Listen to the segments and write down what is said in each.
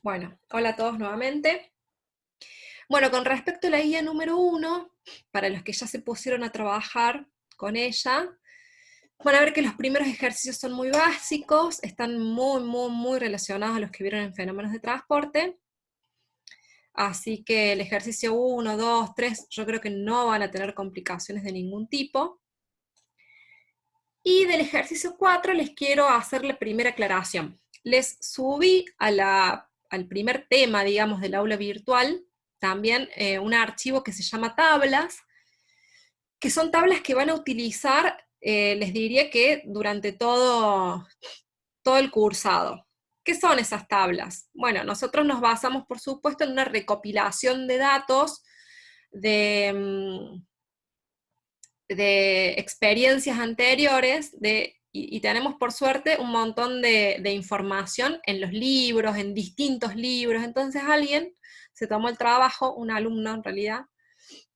Bueno, hola a todos nuevamente. Bueno, con respecto a la guía número 1, para los que ya se pusieron a trabajar con ella, van a ver que los primeros ejercicios son muy básicos, están muy relacionados a los que vieron en fenómenos de transporte. Así que el ejercicio 1, 2, 3, yo creo que no van a tener complicaciones de ningún tipo. Y del ejercicio 4 les quiero hacer la primera aclaración. Les subí al primer tema, digamos, del aula virtual, también un archivo que se llama tablas, que son tablas que van a utilizar, les diría que durante todo el cursado. ¿Qué son esas tablas? Bueno, nosotros nos basamos, por supuesto, en una recopilación de datos de experiencias anteriores y tenemos por suerte un montón de información en los libros, en distintos libros. Entonces alguien se tomó el trabajo, un alumno en realidad,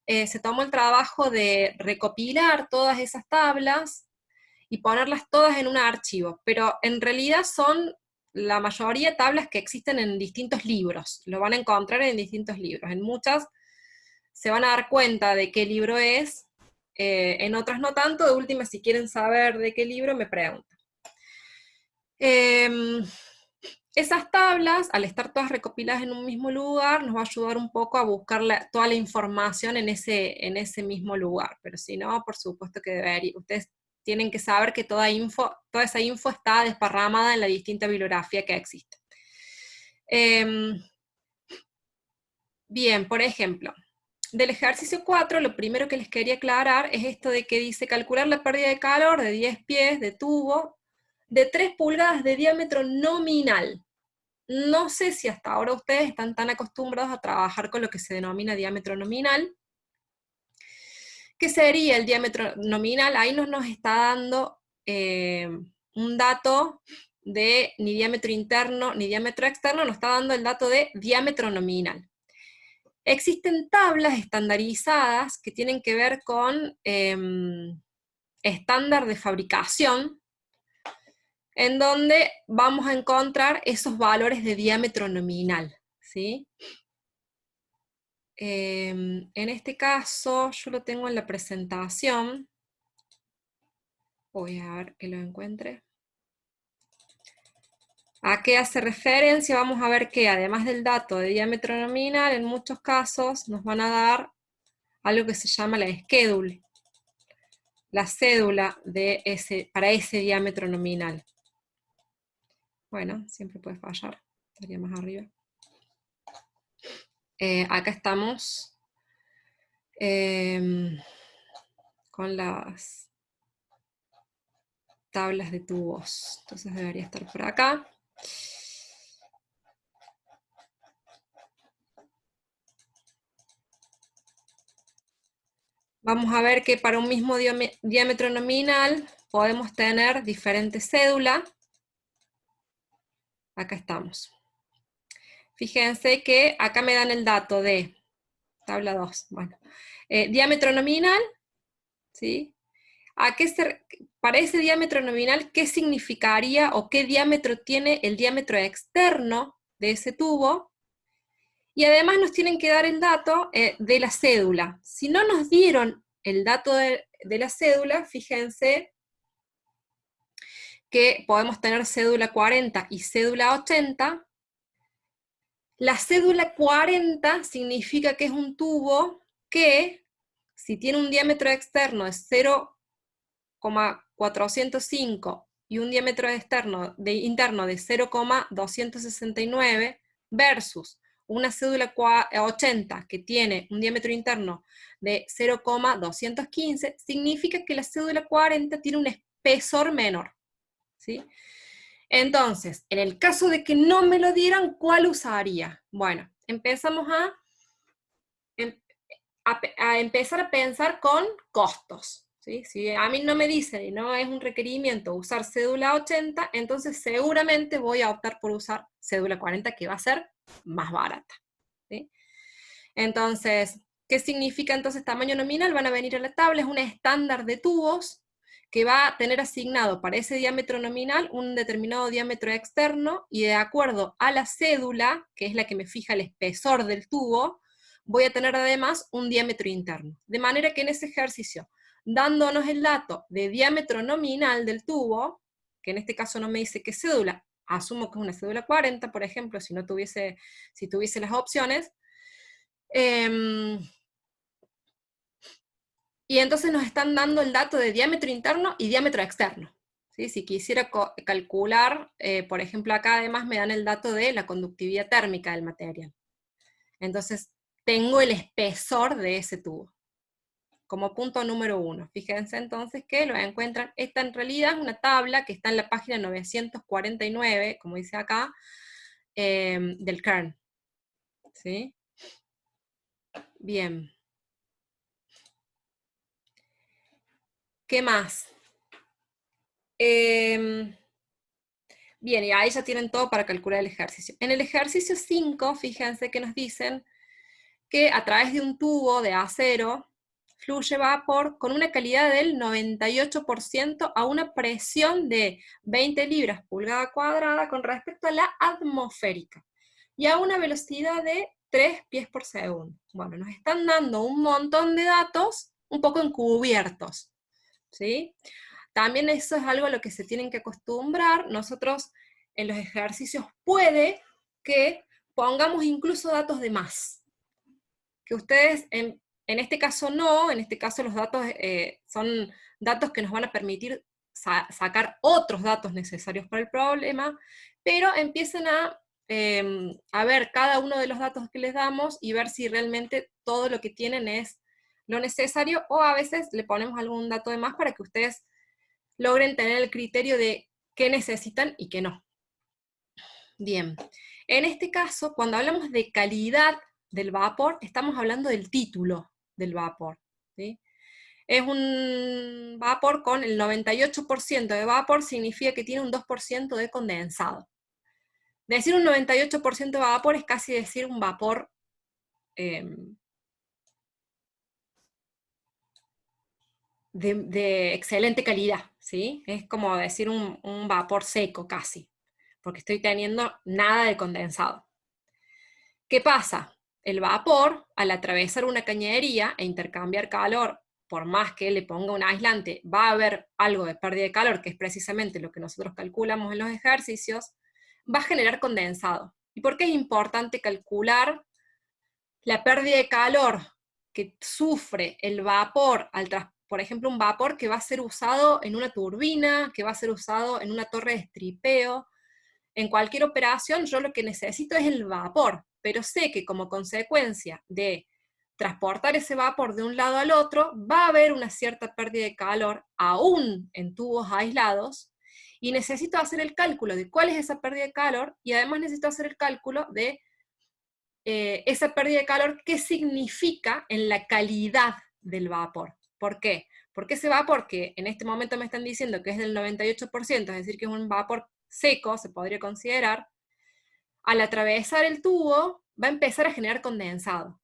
se tomó el trabajo de recopilar todas esas tablas y ponerlas todas en un archivo, pero en realidad son la mayoría de tablas que existen en distintos libros, lo van a encontrar en distintos libros, en muchas se van a dar cuenta de qué libro es, en otras no tanto. De última, si quieren saber de qué libro, me preguntan. Esas tablas, al estar todas recopiladas en un mismo lugar, nos va a ayudar un poco a buscar toda la información en ese mismo lugar, pero si no, por supuesto que ustedes tienen que saber que toda esa info está desparramada en la distinta bibliografía que existe. Bien, por ejemplo, del ejercicio 4, lo primero que les quería aclarar es esto de que dice calcular la pérdida de calor de 10 pies de tubo de 3 pulgadas de diámetro nominal. No sé si hasta ahora ustedes están tan acostumbrados a trabajar con lo que se denomina diámetro nominal. ¿Qué sería el diámetro nominal? Ahí no nos está dando un dato de ni diámetro interno ni diámetro externo, nos está dando el dato de diámetro nominal. Existen tablas estandarizadas que tienen que ver con estándar de fabricación, en donde vamos a encontrar esos valores de diámetro nominal, ¿sí? En este caso, yo lo tengo en la presentación. Voy a ver que lo encuentre. ¿A qué hace referencia? Vamos a ver que además del dato de diámetro nominal, en muchos casos nos van a dar algo que se llama la schedule, la cédula para ese diámetro nominal. Bueno, siempre puede fallar, estaría más arriba. Acá estamos con las tablas de tubos, entonces debería estar por acá. Vamos a ver que para un mismo diámetro nominal podemos tener diferentes cédulas. Acá estamos. Fíjense que acá me dan el dato de tabla 2. Bueno, diámetro nominal, ¿sí? Para ese diámetro nominal, ¿qué significaría o qué diámetro tiene el diámetro externo de ese tubo? Y además nos tienen que dar el dato de la cédula. Si no nos dieron el dato de la cédula, fíjense que podemos tener cédula 40 y cédula 80. La cédula 40 significa que es un tubo que, si tiene un diámetro externo de 0,405 y un diámetro interno de 0,269 versus una cédula 80 que tiene un diámetro interno de 0,215, significa que la cédula 40 tiene un espesor menor, ¿sí? Entonces, en el caso de que no me lo dieran, ¿cuál usaría? Bueno, empezamos a empezar a pensar con costos. ¿Sí? Si a mí no me dicen y no es un requerimiento usar cédula 80, entonces seguramente voy a optar por usar cédula 40, que va a ser más barata. ¿Sí? Entonces, ¿qué significa entonces tamaño nominal? Van a venir a la tabla, es un estándar de tubos que va a tener asignado para ese diámetro nominal un determinado diámetro externo, y de acuerdo a la cédula, que es la que me fija el espesor del tubo, voy a tener además un diámetro interno. De manera que en ese ejercicio, dándonos el dato de diámetro nominal del tubo, que en este caso no me dice qué cédula, asumo que es una cédula 40, por ejemplo, si tuviese las opciones, y entonces nos están dando el dato de diámetro interno y diámetro externo. ¿Sí? Si quisiera calcular, por ejemplo, acá además me dan el dato de la conductividad térmica del material. Entonces, tengo el espesor de ese tubo, como punto número 1. Fíjense entonces que lo encuentran, esta en realidad es una tabla que está en la página 949, como dice acá, del Kern. ¿Sí? Bien. ¿Qué más? Bien, y ahí ya tienen todo para calcular el ejercicio. En el ejercicio 5, fíjense que nos dicen que a través de un tubo de acero fluye vapor con una calidad del 98% a una presión de 20 libras pulgada cuadrada con respecto a la atmosférica, y a una velocidad de 3 pies por segundo. Bueno, nos están dando un montón de datos un poco encubiertos, ¿sí? También eso es algo a lo que se tienen que acostumbrar. Nosotros en los ejercicios puede que pongamos incluso datos de más, que ustedes en este caso no, en este caso los datos son datos que nos van a permitir sacar otros datos necesarios para el problema, pero empiecen a ver cada uno de los datos que les damos y ver si realmente todo lo que tienen es lo necesario, o a veces le ponemos algún dato de más para que ustedes logren tener el criterio de qué necesitan y qué no. Bien, en este caso, cuando hablamos de calidad del vapor, estamos hablando del título del vapor, ¿sí? Es un vapor con el 98% de vapor, significa que tiene un 2% de condensado. Decir un 98% de vapor es casi decir un vapor de excelente calidad, ¿sí? Es como decir un vapor seco casi, porque estoy teniendo nada de condensado. ¿Qué pasa? El vapor, al atravesar una cañería e intercambiar calor, por más que le ponga un aislante, va a haber algo de pérdida de calor, que es precisamente lo que nosotros calculamos en los ejercicios, va a generar condensado. ¿Y por qué es importante calcular la pérdida de calor que sufre el vapor, por ejemplo, un vapor que va a ser usado en una turbina, que va a ser usado en una torre de estripeo? En cualquier operación yo lo que necesito es el vapor, pero sé que como consecuencia de transportar ese vapor de un lado al otro, va a haber una cierta pérdida de calor, aún en tubos aislados, y necesito hacer el cálculo de cuál es esa pérdida de calor, y además necesito hacer el cálculo de esa pérdida de calor, qué significa en la calidad del vapor. ¿Por qué? Porque ese vapor que en este momento me están diciendo que es del 98%, es decir, que es un vapor seco, se podría considerar, al atravesar el tubo va a empezar a generar condensado.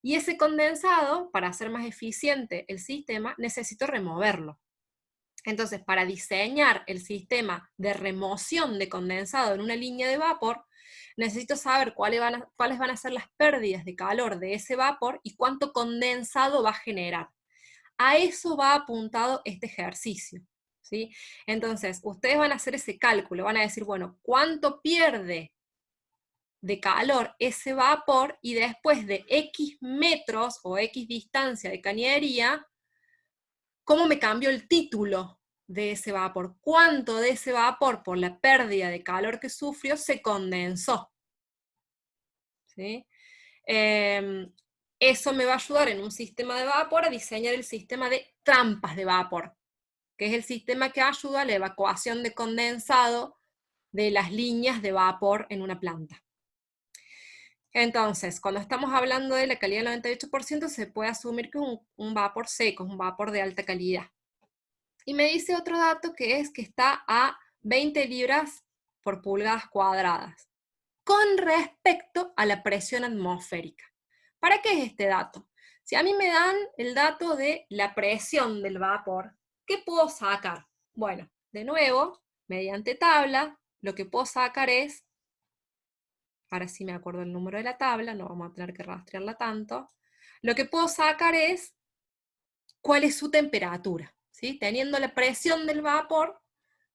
Y ese condensado, para hacer más eficiente el sistema, necesito removerlo. Entonces, para diseñar el sistema de remoción de condensado en una línea de vapor, necesito saber cuáles van a ser las pérdidas de calor de ese vapor y cuánto condensado va a generar. A eso va apuntado este ejercicio, ¿sí? Entonces, ustedes van a hacer ese cálculo, van a decir, bueno, ¿cuánto pierde de calor ese vapor? Y después de X metros o X distancia de cañería, ¿cómo me cambió el título de ese vapor? ¿Cuánto de ese vapor, por la pérdida de calor que sufrió, se condensó? ¿Sí? Eso me va a ayudar en un sistema de vapor a diseñar el sistema de trampas de vapor, que es el sistema que ayuda a la evacuación de condensado de las líneas de vapor en una planta. Entonces, cuando estamos hablando de la calidad del 98%, se puede asumir que es un vapor seco, es un vapor de alta calidad. Y me dice otro dato, que es que está a 20 libras por pulgadas cuadradas, con respecto a la presión atmosférica. ¿Para qué es este dato? Si a mí me dan el dato de la presión del vapor, ¿qué puedo sacar? Bueno, de nuevo, mediante tabla, lo que puedo sacar es, ahora sí me acuerdo el número de la tabla, no vamos a tener que rastrearla tanto, lo que puedo sacar es cuál es su temperatura, ¿sí? Teniendo la presión del vapor,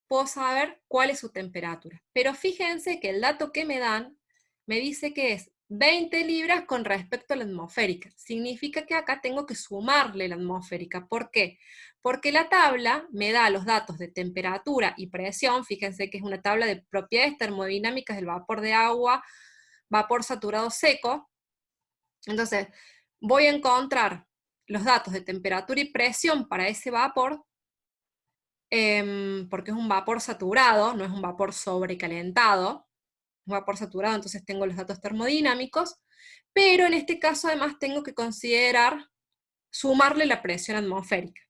puedo saber cuál es su temperatura. Pero fíjense que el dato que me dan me dice que es 20 libras con respecto a la atmosférica. Significa que acá tengo que sumarle la atmosférica. ¿Por qué? Porque la tabla me da los datos de temperatura y presión. Fíjense que es una tabla de propiedades termodinámicas del vapor de agua, vapor saturado seco. Entonces, voy a encontrar los datos de temperatura y presión para ese vapor, porque es un vapor saturado, no es un vapor sobrecalentado, un vapor saturado, entonces tengo los datos termodinámicos, pero en este caso además tengo que considerar sumarle la presión atmosférica.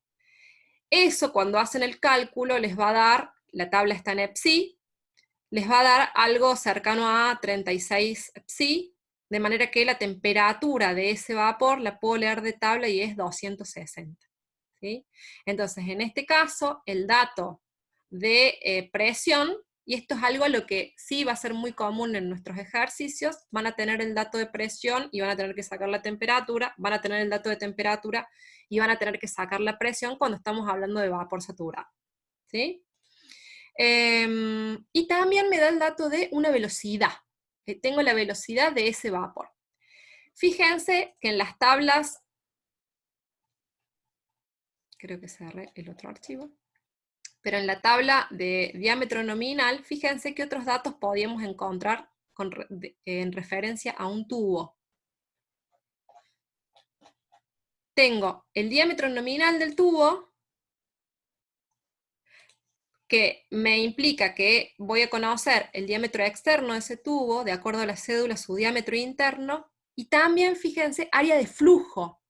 Eso cuando hacen el cálculo les va a dar, la tabla está en EPSI, les va a dar algo cercano a 36 EPSI, de manera que la temperatura de ese vapor la puedo leer de tabla y es 260. ¿Sí? Entonces, en este caso, el dato de presión, y esto es algo a lo que sí va a ser muy común en nuestros ejercicios, van a tener el dato de presión y van a tener que sacar la temperatura, van a tener el dato de temperatura y van a tener que sacar la presión cuando estamos hablando de vapor saturado. ¿Sí? Y también me da el dato de una velocidad. Tengo la velocidad de ese vapor. Fíjense que en las tablas, creo que cerré el otro archivo, pero en la tabla de diámetro nominal, fíjense qué otros datos podíamos encontrar en referencia a un tubo. Tengo el diámetro nominal del tubo, que me implica que voy a conocer el diámetro externo de ese tubo, de acuerdo a la cédula, su diámetro interno, y también, fíjense, área de flujo.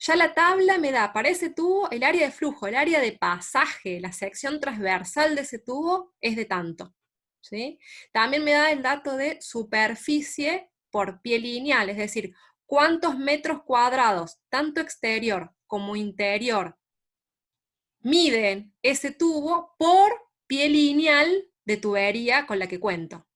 Ya la tabla me da para ese tubo el área de flujo, el área de pasaje, la sección transversal de ese tubo es de tanto. ¿Sí? También me da el dato de superficie por pie lineal, es decir, cuántos metros cuadrados, tanto exterior como interior, miden ese tubo por pie lineal de tubería con la que cuento.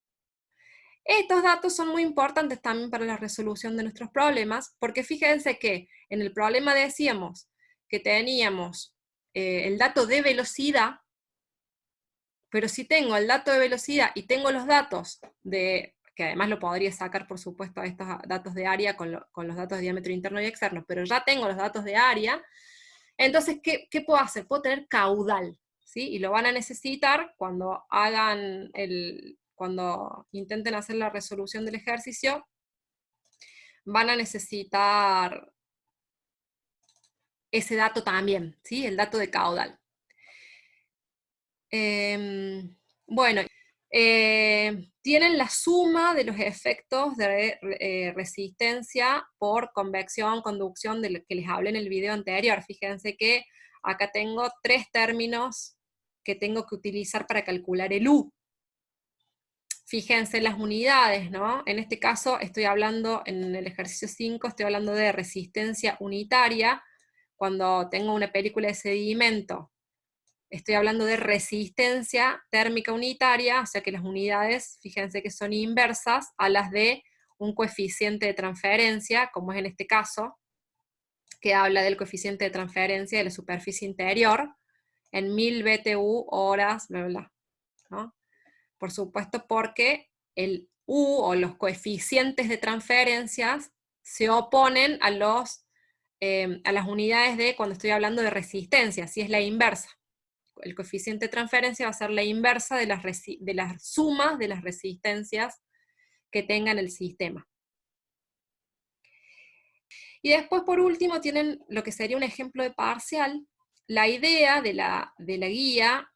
Estos datos son muy importantes también para la resolución de nuestros problemas, porque fíjense que en el problema decíamos que teníamos el dato de velocidad, pero si tengo el dato de velocidad y tengo los datos de, que además lo podría sacar por supuesto a estos datos de área con los datos de diámetro interno y externo, pero ya tengo los datos de área, entonces, ¿qué puedo hacer? Puedo tener caudal, ¿sí? Y lo van a necesitar cuando cuando intenten hacer la resolución del ejercicio, van a necesitar ese dato también, ¿sí? El dato de caudal. Bueno, tienen la suma de los efectos de resistencia por convección, conducción, de lo que les hablé en el video anterior. Fíjense que acá tengo 3 términos que tengo que utilizar para calcular el U. Fíjense las unidades, ¿no? En este caso estoy hablando, en el ejercicio 5, estoy hablando de resistencia unitaria. Cuando tengo una película de sedimento, estoy hablando de resistencia térmica unitaria, o sea que las unidades, fíjense que son inversas a las de un coeficiente de transferencia, como es en este caso, que habla del coeficiente de transferencia de la superficie interior, en 1000 BTU horas, bla, bla, bla, ¿no? Por supuesto porque el U o los coeficientes de transferencias se oponen a las unidades de cuando estoy hablando de resistencia, si es la inversa. El coeficiente de transferencia va a ser la inversa de las sumas de las resistencias que tenga en el sistema. Y después, por último, tienen lo que sería un ejemplo de parcial. La idea de la guía,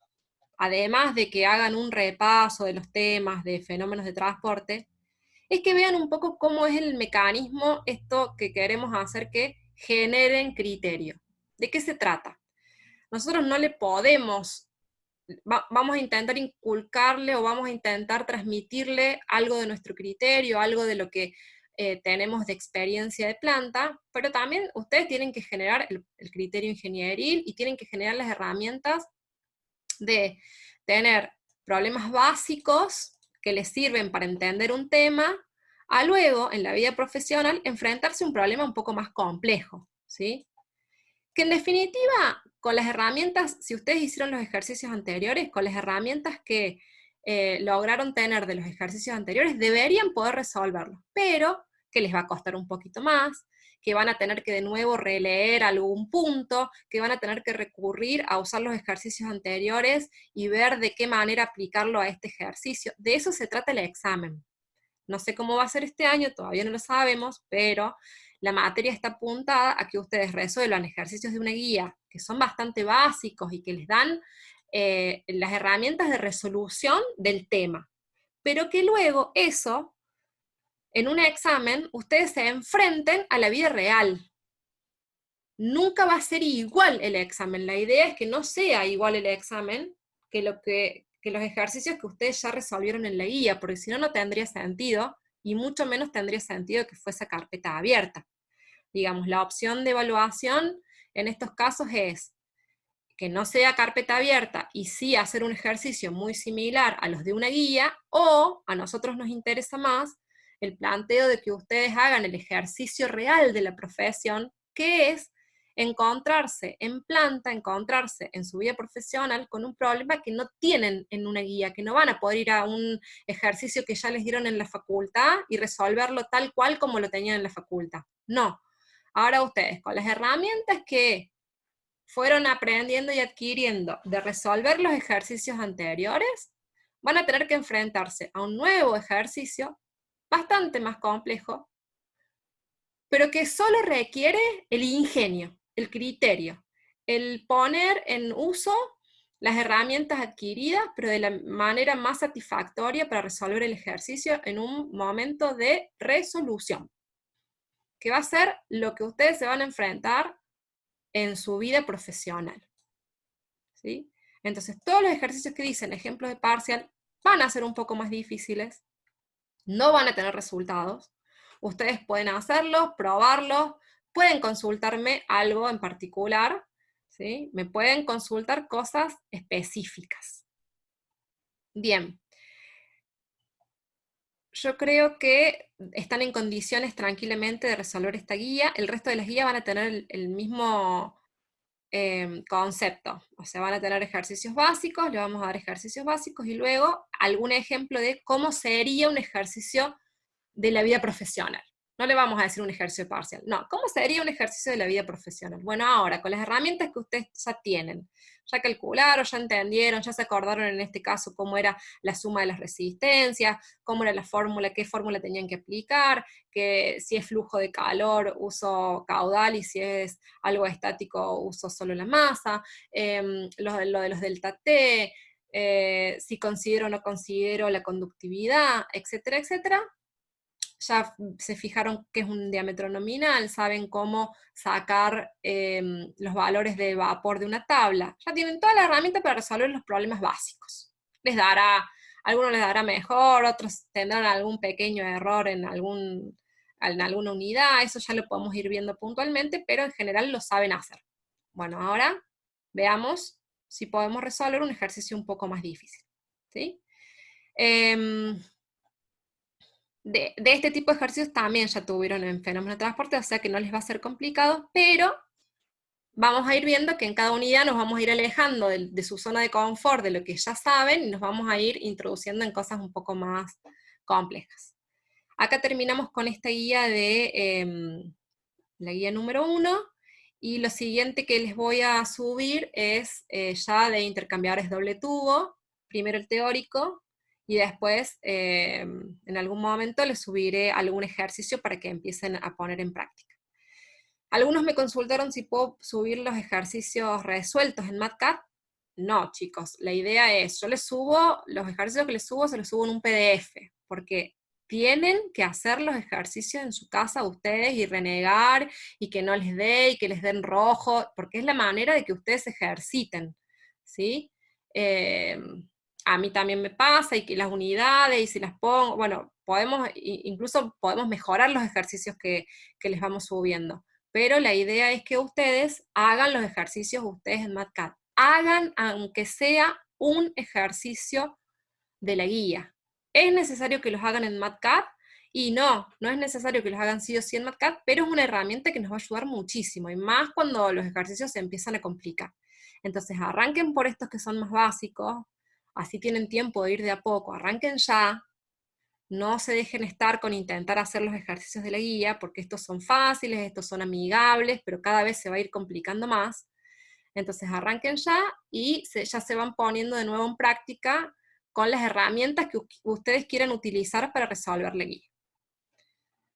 además de que hagan un repaso de los temas de fenómenos de transporte, es que vean un poco cómo es el mecanismo, esto que queremos hacer que generen criterio. ¿De qué se trata? Nosotros no le podemos, vamos a intentar inculcarle o vamos a intentar transmitirle algo de nuestro criterio, algo de lo que tenemos de experiencia de planta, pero también ustedes tienen que generar el criterio ingenieril y tienen que generar las herramientas de tener problemas básicos que les sirven para entender un tema, a luego, en la vida profesional, enfrentarse a un problema un poco más complejo, ¿sí? Que en definitiva, con las herramientas, si ustedes hicieron los ejercicios anteriores, con las herramientas que lograron tener de los ejercicios anteriores, deberían poder resolverlo, pero que les va a costar un poquito más, que van a tener que de nuevo releer algún punto, que van a tener que recurrir a usar los ejercicios anteriores y ver de qué manera aplicarlo a este ejercicio. De eso se trata el examen. No sé cómo va a ser este año, todavía no lo sabemos, pero la materia está apuntada a que ustedes resuelvan ejercicios de una guía que son bastante básicos y que les dan las herramientas de resolución del tema, pero que luego eso, en un examen, ustedes se enfrenten a la vida real. Nunca va a ser igual el examen, la idea es que no sea igual el examen que los ejercicios que ustedes ya resolvieron en la guía, porque si no, no tendría sentido, y mucho menos tendría sentido que fuese carpeta abierta. Digamos, la opción de evaluación en estos casos es que no sea carpeta abierta y sí hacer un ejercicio muy similar a los de una guía, o a nosotros nos interesa más el planteo de que ustedes hagan el ejercicio real de la profesión, que es encontrarse en planta, encontrarse en su vida profesional con un problema que no tienen en una guía, que no van a poder ir a un ejercicio que ya les dieron en la facultad y resolverlo tal cual como lo tenían en la facultad. No. Ahora ustedes, con las herramientas que fueron aprendiendo y adquiriendo de resolver los ejercicios anteriores, van a tener que enfrentarse a un nuevo ejercicio bastante más complejo, pero que solo requiere el ingenio, el criterio, el poner en uso las herramientas adquiridas, pero de la manera más satisfactoria para resolver el ejercicio en un momento de resolución, que va a ser lo que ustedes se van a enfrentar en su vida profesional. ¿Sí? Entonces, todos los ejercicios que dicen ejemplos de parcial van a ser un poco más difíciles, no van a tener resultados. Ustedes pueden hacerlos, probarlos, pueden consultarme algo en particular, ¿sí? Me pueden consultar cosas específicas. Bien. Yo creo que están en condiciones tranquilamente de resolver esta guía. El resto de las guías van a tener el mismo concepto. O sea, van a tener ejercicios básicos, le vamos a dar ejercicios básicos y luego algún ejemplo de cómo sería un ejercicio de la vida profesional. No le vamos a decir un ejercicio parcial, no, ¿cómo sería un ejercicio de la vida profesional? Bueno, ahora, con las herramientas que ustedes ya tienen, ya calcularon, ya entendieron, ya se acordaron en este caso cómo era la suma de las resistencias, cómo era la fórmula, qué fórmula tenían que aplicar, que si es flujo de calor uso caudal y si es algo estático uso solo la masa, lo de los delta T, si considero o no considero la conductividad, etcétera, etcétera. Ya se fijaron que es un diámetro nominal, saben cómo sacar los valores de vapor de una tabla, ya tienen toda la herramienta para resolver los problemas básicos. Algunos les dará mejor, otros tendrán algún pequeño error en alguna unidad, eso ya lo podemos ir viendo puntualmente, pero en general lo saben hacer. Bueno, ahora veamos si podemos resolver un ejercicio un poco más difícil, ¿sí? De este tipo de ejercicios también ya tuvieron en fenómeno de transporte, o sea que no les va a ser complicado, pero vamos a ir viendo que en cada unidad nos vamos a ir alejando de su zona de confort, de lo que ya saben, y nos vamos a ir introduciendo en cosas un poco más complejas. Acá terminamos con esta guía de la guía número 1, y lo siguiente que les voy a subir es ya de intercambiadores doble tubo, primero el teórico, y después en algún momento les subiré algún ejercicio para que empiecen a poner en práctica. Algunos me consultaron si puedo subir los ejercicios resueltos en MatCat. No, chicos, la idea es, yo les subo, los ejercicios que les subo, se los subo en un PDF, porque tienen que hacer los ejercicios en su casa ustedes y renegar, y que no les dé, y que les den rojo, porque es la manera de que ustedes se ejerciten, ¿sí? a mí también me pasa, y que las unidades, y si las pongo, bueno, incluso podemos mejorar los ejercicios que les vamos subiendo. Pero la idea es que ustedes hagan los ejercicios ustedes en MatCat. Hagan, aunque sea un ejercicio de la guía. ¿Es necesario que los hagan en MatCat? Y no es necesario que los hagan sí o sí en MatCat, pero es una herramienta que nos va a ayudar muchísimo, y más cuando los ejercicios se empiezan a complicar. Entonces arranquen por estos que son más básicos, así tienen tiempo de ir de a poco, arranquen ya, no se dejen estar con intentar hacer los ejercicios de la guía, porque estos son fáciles, estos son amigables, pero cada vez se va a ir complicando más. Entonces arranquen ya, y ya se van poniendo de nuevo en práctica con las herramientas que ustedes quieran utilizar para resolver la guía.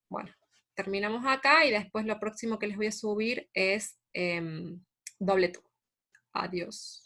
Bueno, terminamos acá, y después lo próximo que les voy a subir es doble tubo. Adiós.